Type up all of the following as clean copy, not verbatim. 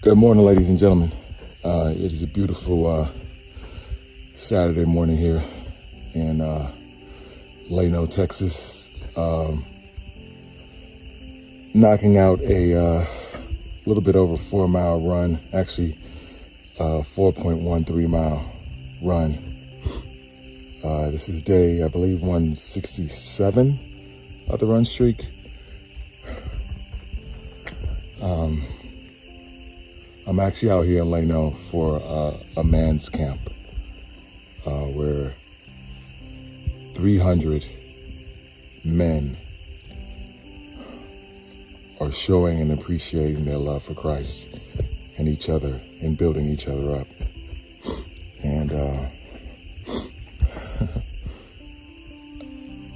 Good morning, ladies and gentlemen. It is a beautiful Saturday morning here in Lano, Texas. Knocking out a little bit over 4-mile run, actually 4.13 mile run. This is day, I believe, 167 of the run streak. I'm actually out here in Lano for a man's camp where 300 men are showing and appreciating their love for Christ and each other and building each other up. And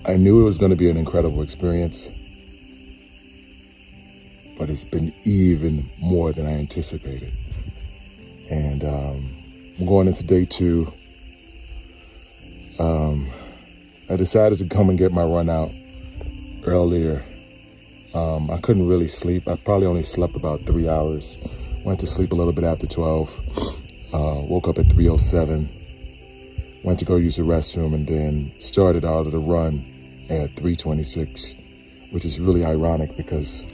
I knew it was going to be an incredible experience, but it's been even more than I anticipated. And I'm going into day 2. I decided to come and get my run out earlier. I couldn't really sleep. I probably only slept about 3 hours. Went to sleep a little bit after 12. Woke up at 3:07. Went to go use the restroom and then started out of the run at 3:26, which is really ironic because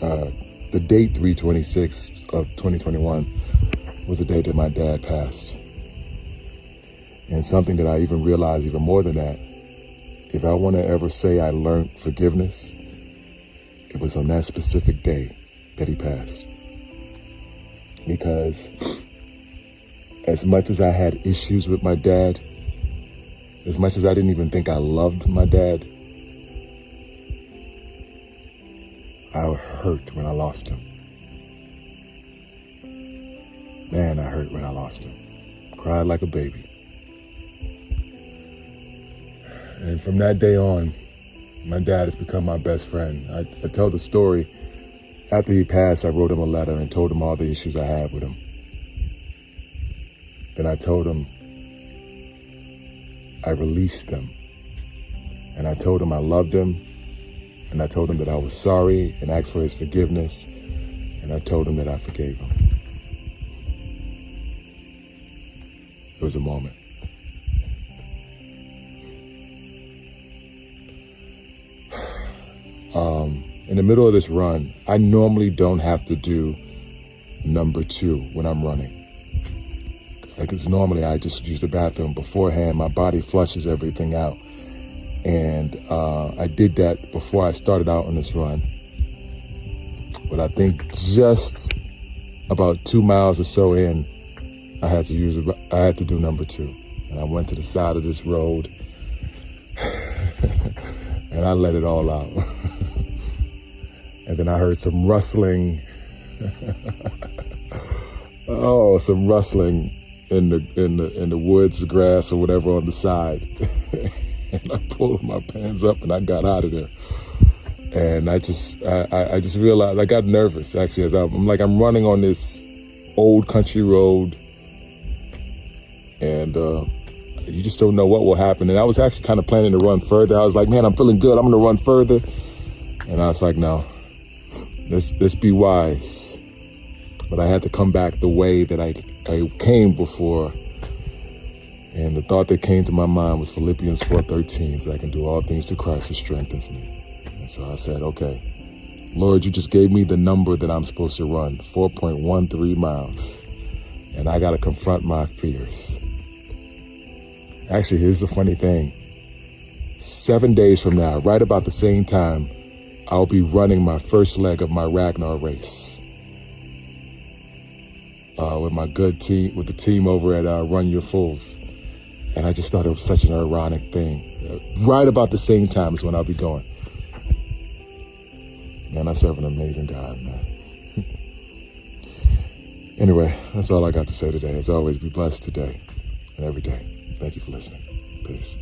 the date 3/26 of 2021 was the date that my dad passed. And something that I even realized even more than that, if I want to ever say I learned forgiveness, it was on that specific day that he passed. Because as much as I had issues with my dad, as much as I didn't even think I loved my dad, I hurt when I lost him. Man, I hurt when I lost him. Cried like a baby. And from that day on, my dad has become my best friend. I tell the story. After he passed, I wrote him a letter and told him all the issues I had with him. Then I told him I released them. And I told him I loved him. And I told him that I was sorry and asked for his forgiveness. And I told him that I forgave him. It was a moment. In the middle of this run, I normally don't have to do number 2 when I'm running. Like, it's normally I just use the bathroom beforehand. My body flushes everything out. And I did that before I started out on this run. But I think just about 2 miles or so in, I had to do number 2. And I went to the side of this road and I let it all out. And then I heard some rustling. Some rustling in the woods, grass, or whatever on the side. And I pulled my pants up and I got out of there. And I just realized, I got nervous actually, as I'm running on this old country road, and you just don't know what will happen. And I was actually kind of planning to run further. I was like, man, I'm feeling good, I'm gonna run further. And I was like, no, let's be wise. But I had to come back the way that I came before. And the thought that came to my mind was Philippians 4:13, so I can do all things through Christ who strengthens me. And so I said, okay, Lord, you just gave me the number that I'm supposed to run, 4.13 miles. And I got to confront my fears. Actually, here's the funny thing. 7 days from now, right about the same time, I'll be running my first leg of my Ragnar race. With my good team, with the team over at Run Your Fools. And I just thought it was such an ironic thing. Right about the same time is when I'll be going. Man, I serve an amazing God, man. Anyway, that's all I got to say today. As always, be blessed today and every day. Thank you for listening. Peace.